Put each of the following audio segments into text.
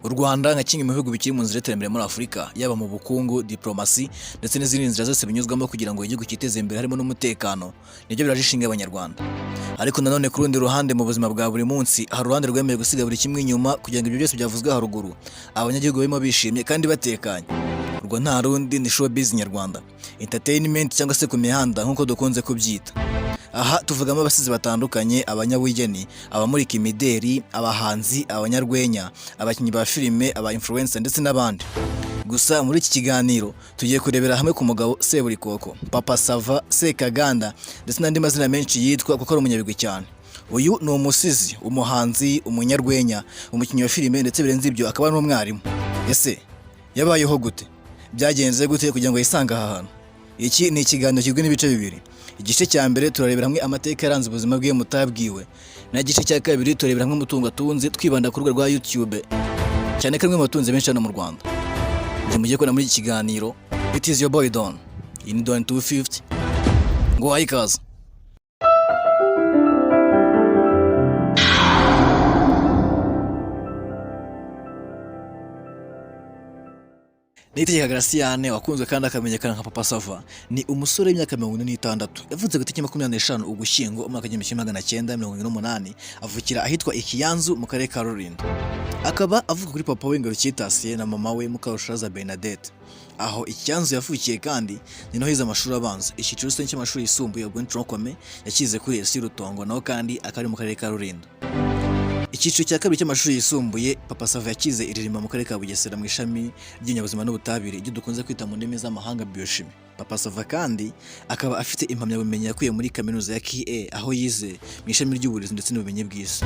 U Rwanda nka kimwe mu bihugu bikiri mu nzira y'iterambere muri Afurika, yaba mu bukungu, diplomasi ndetse n'izindi nzira zose binyuzwamo kugira ngo igihugu cyiteze imbere harimo n'umutekano, nibyo birajishinga abanyarwanda. Ariko nanone ku rundi ruhande mu buzima bwa buri munsi hari uruhande rwemeye gusiga buri kimwe inyuma kugira ngo ibyo byose byavuzwe haruguru abanyagihugu barimo bishimye kandi batekanye. Urwo nta rundi ni showbiz nyarwanda, entertainment cyangwa se ku mihanda nk'uko dukunze kubyita. Aha tuvugamo abasizi batandukanye, abanyabugeni, abamurika imideri, abahanzi, abanyarwenya, abakinnyi ba filime, aba influencer ndetse n'abandi. Gusa muri iki kiganiro tugiye kurebera hamwe ku mugabo Seburikoko, Papa Sava, Sekaganda ndetse n'andi mazina menshi yitwa kuko ari umunyabigwi cyane. Uyu ni umusizi, umuhanzi, umunyarwenya, umukinnyi wa filime ndetse birenze ibyo akaba n'umwarimu. Ese yabayeho gute? Byagenze gute kugira ngo yisange aha hantu? Iki ni ikiganiro kigizwe n'ibice bibiri. Igice cya mbere turarebera hamwe amateka yaranze ubuzima bwe mutabwiwe, na igice cya kabiri turarebera hamwe umutungo atunze twibanda ku rubuga rwa YouTube, cyane ko mu batunze benshi hano mu Rwanda. Njye mugiye kubona muri iki kiganiro, it is your boy Don in Don 250 ngo ayikaze. Niyitegeka Graciane wakunzwe kandi akamenyekana nka Papa Sava ni umusore w'imyaka 46. Yavutse ku itariki 25 Ugushyingo umwaka w'1988, avukira ahitwa Ikiyanzu mu karere ka Rulindo. Akaba avuga kuri papa we Ngarucyitasiye na mama we Mukarushaza Bernadette. Aho Ikiyanzu yavukiye kandi ni naho yize amashuri abanza. Icyiciro cy'amashuri yisumbuye ubwo Ntronkome yakize kuri ES Rutongo, naho kandi akari mu karere ka Rulindo. Icyiciro cya kabiri cy'amashuri yisumbuye Papa Sava yakize iririma mu karere ka Bugesera mu ishami ry'inyabuzima n'ubutabire ibyo dukunze kwita mu ndimi z'amahanga biochimie. Papa Sava kandi akaba afite impamyabumenyi yakuye muri kaminuza ya KIE aho yize mu ishami ry'uburezi ndetse n'ubumenyi bw'isi.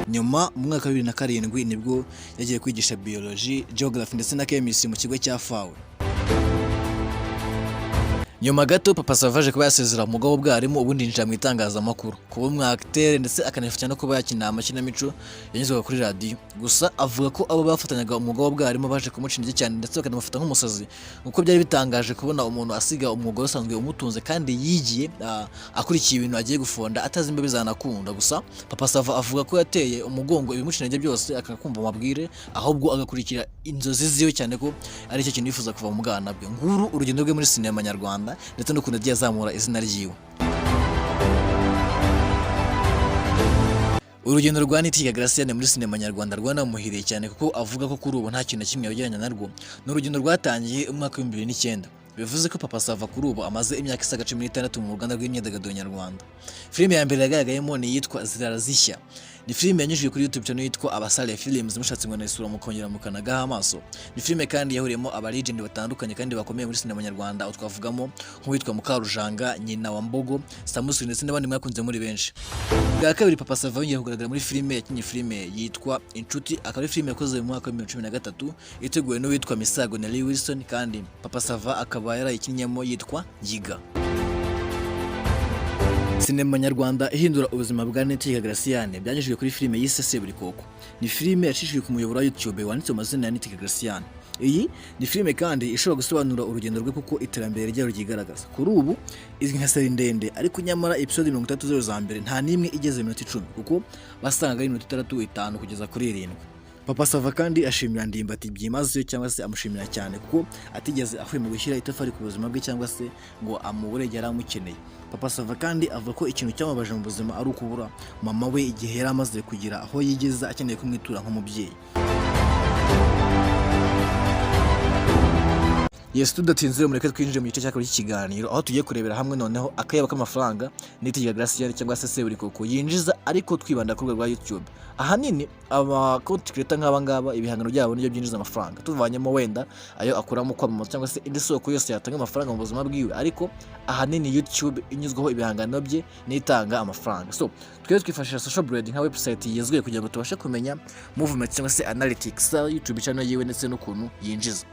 Nyuma mu mwaka wa 2007 nibwo yagiye kwigisha biology, geography ndetse na chemistry mu kigo cya FAWE. Nyuma gato Papa Sava aje kuba yasezera umwuga w'ubwarimu ubundi yinjira mu itangazamakuru, kuba umwacteur ndetse akanafasha no kuba yakina amakinamico yanyuzwaga kuri radio. Gusa avuga ko abo bafatanyaga umwuga w'ubwarimu baje kumuca intege cyane ndetse bakanamufata nk'umusazi, kuko byari bitangaje kubona umuntu asiga umwuga usanzwe umutunze kandi yigiye akurikiye ibintu agiye gufonda atazi imbe bizanakunda. Gusa Papa Sava avuga ko yateye umugongo ibimuca intege byose akakumva amabwire, ahubwo agakurikira inzozi ziwe cyane ko ari cyo kintu yifuza kuva mu bwana bwe. Nguru urugendo rwe muri sinema nyarwanda ndetse n'ukuntu agiye azamura izina ryiwe. Urugendo rwa Niyitegeka Graciane muri sinema nyarwanda rwanamuhiriye cyane kuko avuga ko kuri ubu nta kintu na kimwe yajyanye narwo. Ni urugendo rwatangiye umwaka wa 2009. Bivuze ko Papa Sava kuri ubu amaze imyaka isaga 16 mu Rwanda rw'imyidagaduro nyarwanda. Filime ya mbere yagaragayemo ni yitwa Zirarazishya. Ni filime yanyujijwe kuri YouTube channel yitwa Abasale Films, mushatse ngo nayisura mukongera mukanagaha amaso. Ni filime kandi yahuriyemo aba legend batandukanye kandi bakomeye muri sinema nyarwanda, aho twavugamo nk'uwitwa Mukarujanga, nyina wa Mbogo, Samusuri ndetse n'abandi mwakunze muri benshi. Bwa kabiri Papa Sava yongeye kugaragara muri filime yakinye filime yitwa Inshuti, akaba ari filime yakoze mu mwaka wa 2013 iteguwe n'uwitwa Misago na Lee Wilson, kandi Papa Sava akaba yarayikinnyemo yitwa Yiga. Sinema nyarwanda ihindura ubuzima bwa Niyitegeka Graciane byanyujijwe kuri filime yise Seburikoko. Ni filime yacishijwe ku muyoboro wa YouTube wanditse amazina ya Niyitegeka Graciane. Iyi ni filime kandi ishobora gusobanura urugendo rwe kuko iterambere ryayo ryigaragaza. Kuri ubu izwi nka seri ndende, ariko nyamara episode 30 za mbere nta nimwe igeze minota 10 kuko basangaga ari minota 3-5 kugeza kuri 7. Papa Sava kandi ashimira Ndimbati byimazeyo cyangwa se amushimira cyane kuko atigeze ahwema gushyira itafari ku buzima bwe cyangwa se ngo amubure yari amukeneye. Papa Sava kandi avuga ko ikintu cyamubaje mu buzima ari ukubura mama we igihe yari amaze kugira aho yigeza akeneye kumwitura nk'umubyeyi. Yes, tudatinze mureke twinjire mu gice cy'akabiri cy'ikiganiro, aho tugiye kurebera hamwe noneho akayabo k'amafaranga Niyitegeka Graciane cyangwa se Seburikoko yinjiza, ariko twibanda ku rubuga rwa YouTube. Ahanini aba content creator nk'aba ngaba ibihangano byabo nibyo byinjiza amafaranga, tuvanyemo wenda ayo akuramo kwamamaza cyangwa se indi soko yose yatanga amafaranga mu buzima bwiwe, ariko ahanini YouTube inyuzwaho ibihangano bye n'itanga amafaranga. So twese twifashisha social blade nka website yezwe kugira ngo tubashe kumenya movement cyangwa se analytics YouTube channel yiwe ndetse n'ukuntu yinjiza.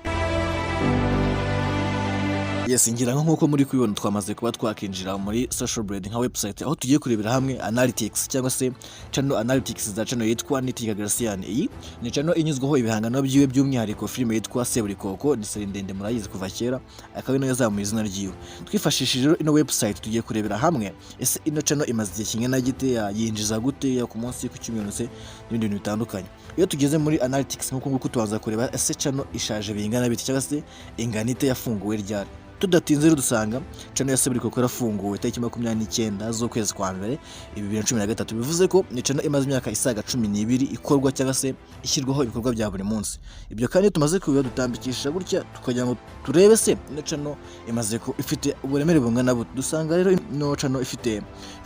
Yes, ngira nk'uko muri kubibona twamaze kuba twakinjira muri Social Blade nka website aho tugiye kurebera hamwe analytics cyangwa se channel analytics za channel yitwa Nitika Gracian. Iyi ni channel inyuzwaho ibihangano byiwe by'umwihariko filime yitwa Seburikoko, ni seri ndende murayizi kuva kera, akaba ino yazamuye izina ryiwe. Twifashishije rero ino website tugiye kurebera hamwe ese ino channel imaze igihe kingana gite, yinjiza gute ya ku munsi, ku cyumweru se n'ibindi bintu bitandukanye. Iyo tugeze muri analytics nk'uko tubanza kureba ese channel ishaje bingana biti cyangwa se inganite yafunguwe ryari. Tudatinze rero dusanga channel ya Seburikoko yarafunguwe tariki 29 z'ukwezi kwa mbere 2013. Bivuze ko ni channel imaze imyaka isaga 12 ikorwa cyangwa se ishyirwaho ibikorwa bya buri munsi. Ibyo kandi tumaze kubiba dutambikisha gutya tukagira ngo turebe se ino channel imaze ko ifite uburemere bungana bute. Dusanga rero ino channel ifite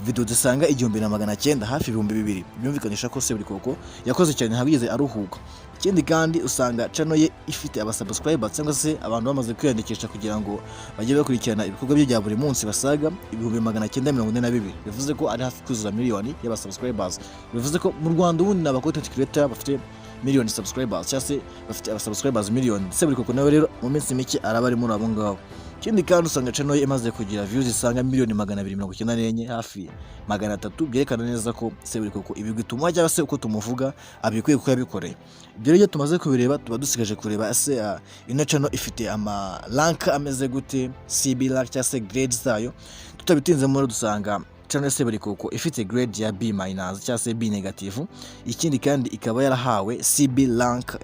video zisanga 1900 hafi 2000. Byumvikanisha ko Seburikoko yakoze cyane ntabigeze aruhuka. Ikindi kandi usanga channel ye ifite abasubscribers cyangwa se abantu bamaze kwiyandikisha kugira ngo bajye bakurikirana ibikorwa bye bya buri munsi basaga 1942. Bivuze ko ari hafi kuzuza miliyoni y'abasubscribers. Bivuze ko mu Rwanda ubundi n'aba content creator bafite miliyoni subscribers cyangwa se bafite abasubscribers miliyoni. Seburikoko nawe rero mu minsi mike araba ari muri abo ngabo. Ikindi kandi usanga channel ye imaze kugira views isanga miliyoni 294 hafi 300. Byerekana neza ko Seburikoko ibigwi tumuha cyangwa se uko tumuvuga abikwiye kuko yabikoreye. Ibyo rero tumaze kubireba tuba dusigaje kureba ese ino channel ifite ama rank ameze gute, CB rank cyangwa se grades zayo. Tutabitinze muri dusanga channel Seburikoko ifite grade ya B- cyangwa se B negative. Ikindi kandi ikaba yarahawe CB rank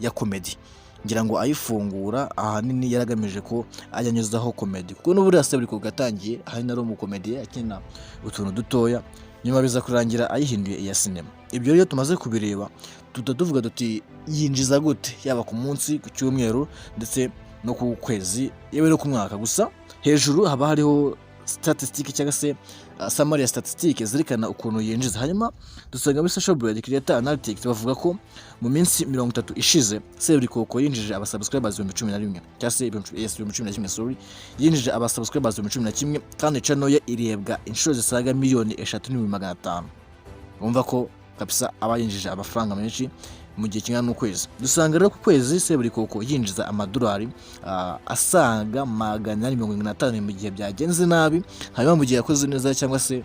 ya comedy. Ngira ngo ayifungura ahanini yaragamije ko ajyanyuzaho comedy, kuko n'uburi Seburikoko gatangiye hari nari mu comedy akina utuntu dutoya, nyuma biza kurangira ayihinduye iya cinema. Ibyo rero tumaze kubireba tuvuga duti yinjiza gute, yaba ku munsi, ku cyumweru ndetse no ku kwezi, yewe no ku mwaka. Gusa hejuru haba hariho statistic cyangwa se summary ya statistic zirikana ukuntu yinjiza. Hanyuma dusanga muri Social Blade Creator Analytics bavuga ko mu minsi 30 ishize Seburikoko yinjije abasubscribers 11,000 cyangwa se 11,000 sorry, yinjije abasubscribers 11,000 kandi channel ye irebwa inshuro zisaga miliyoni 3,500. Umva ko kabisa abayinjije amafaranga menshi mu gihe kingana n'ukwezi. Dusanga rero ku kwezi Seburikoko yinjiza amadolari asaga 450 mu gihe byagenze nabi. Hanyuma mu gihe yakoze neza cyangwa se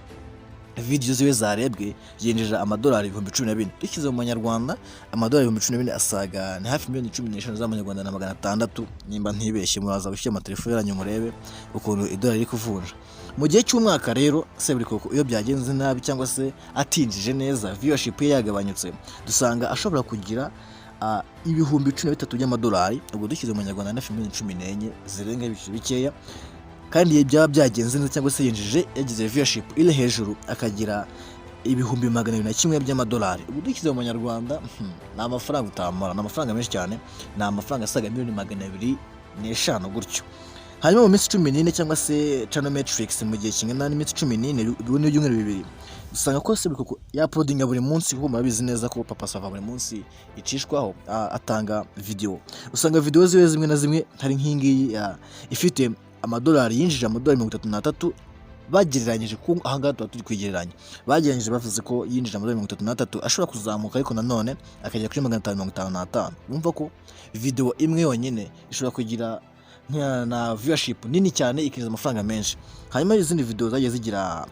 video ziwe zarebwe yinjije amadolari 12,000. Dukize mu manyarwanda amadolari 12,000 asaga ni hafi miliyoni 15 z'amanyarwanda na 600. Nimba ntibeshye muraza gushyira amatelefone yanyu murebe ukuntu idolari iri kuvunja. Mu gihe cy'umwaka rero Seburikoko iyo byagenze nabi cyangwa se atinjije neza, viewership ye yagabanyutse, dusanga ashobora kugira ibihumbi 13 by'amadolari. Ubwo dukize mu manyarwanda na miliyoni 14 zirenga ibice bikeya. Kandi byaba byagenze neza cyangwa se yinjije yagize viewership ile hejuru akagira ibihumbi 201 by'amadolari. Ubwo dukize mu manyarwanda ni amafaranga utamara, ni amafaranga menshi cyane, ni amafaranga asaga miliyoni 205 gutyo. Hanyuma mu minsi 14 cyangwa se channel metrics mu gihe kingana n'iminsi 14 n'ibyumweru 2 dusanga ko Seburikoko ya uploadinga buri munsi, kuko murabizi neza ko Papa Sava buri munsi icishwaho atanga video. Usanga video ziwe zimwe na zimwe hari nk'ingiyi ifite amadolari yinjije amadolari 33 bagereranyije ku ahangaha tuba turi kwigereranya. Bagereranyije bavuze ko yinjije amadolari 33 ashobora kuzamuka ariko nanone akajya kuri 555. Bumva ko video imwe yonyine ishobora kugira na viewership nini cyane ikiza amafaranga menshi. Hanyuma izindi video zagiye zigira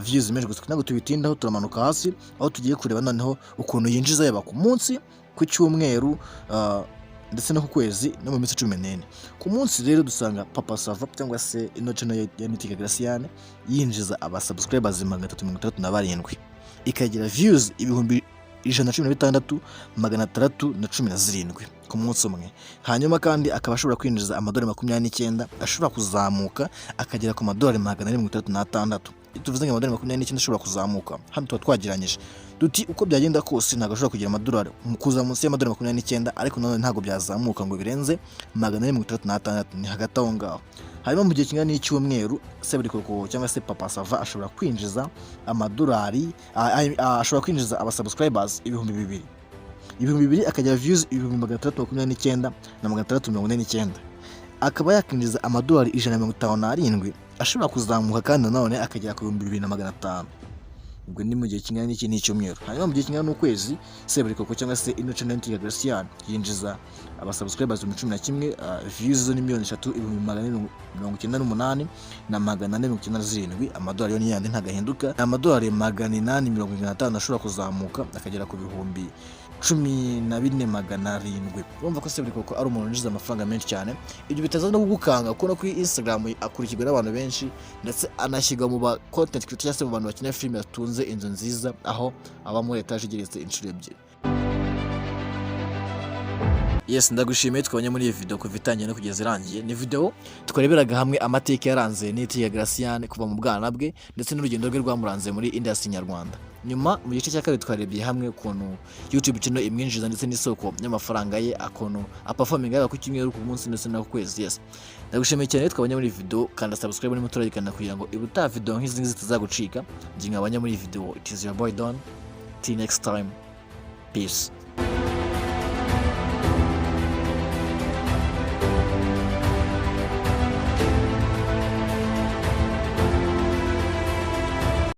views menshi, gusa ntabwo tubitindaho, turamanuka hasi aho tugiye kureba noneho ukuntu yinjiza yaba ku munsi, ku cyumweru ndetse no ku kwezi no mu minsi 14. Ku munsi rero dusanga Papa Sava cyangwa se ino channel ya Nitika Gracian yinjiza abasubscribers 337, ikagira views ibihumbi 116,617 ku munsi umwe. Hanyuma kandi akaba ashobora kwinjiza amadolari 29 ashobora kuzamuka akagera ku madolari 436. Tuvuze ngo amadolari 29 ashobora kuzamuka, hano tuba twagiranyije duti uko byagenda kose ntabwo ashobora kugira amadolari kuza munsi y'amadolari 29, ariko nanone ntabwo byazamuka ngo birenze 436, ni hagati aho ngaho. Hanyuma mu gihe kingana n'icyumweru Seburikoko cyangwa se Papa Sava ashobora kwinjiza amadolari ashobora kwinjiza abasubscribers ibihumbi 2,000 akagira views 629 na 649. Akaba yakinjiza amadolari 157 ashobora kuzamuka kandi nanone akagera ku 2,500. ubwo ni mu gihe kingana n'iki n'icyumweru. Hanyuma mu gihe kingana n'ukwezi Seburikoko cyangwa se ino channel ya Gracian yinjiza abasubscribers 11 views zo ni 3,898 na 497 amadolari yo ni yandi ntagahinduka, amadolari 875 ashobora kuzamuka akagera ku bihumbi 14,700. Urumva ko Seburikoko ari umuntu winjiza amafaranga menshi cyane. Ibyo bitaza no kugukanga kuko no kuri Instagram akurikirwa n'abantu benshi ndetse anashyirwa mu ba content creator cyangwa se mu bantu bakina filime yatunze inzu nziza, aho aba muri etage igeretse inshuro ebyiri. Yes, ndagushimiye twabanye muri iyi video kuva itangiye no kugeza irangiye. Ni video twareberaga hamwe amateka yaranze Niti ya Gracian kuva mu bwana bwe ndetse n'urugendo rwe rwamuranze muri industry nyarwanda. Nyuma mu gice cya kabiri twarebye hamwe ukuntu YouTube channel imwinjiza ndetse n'isoko y'amafaranga ye, akuntu aperforminga ku cyumweru ku munsi ndetse no ku kwezi. Yes, ndagushimiye cyane twabanye muri video, kanda subscribe n'umutura yikana kugira ngo ibuta video nk'izi ngizi zitazagucika. Njye nkabanye muri video, it is your boy Don. Till next time, peace.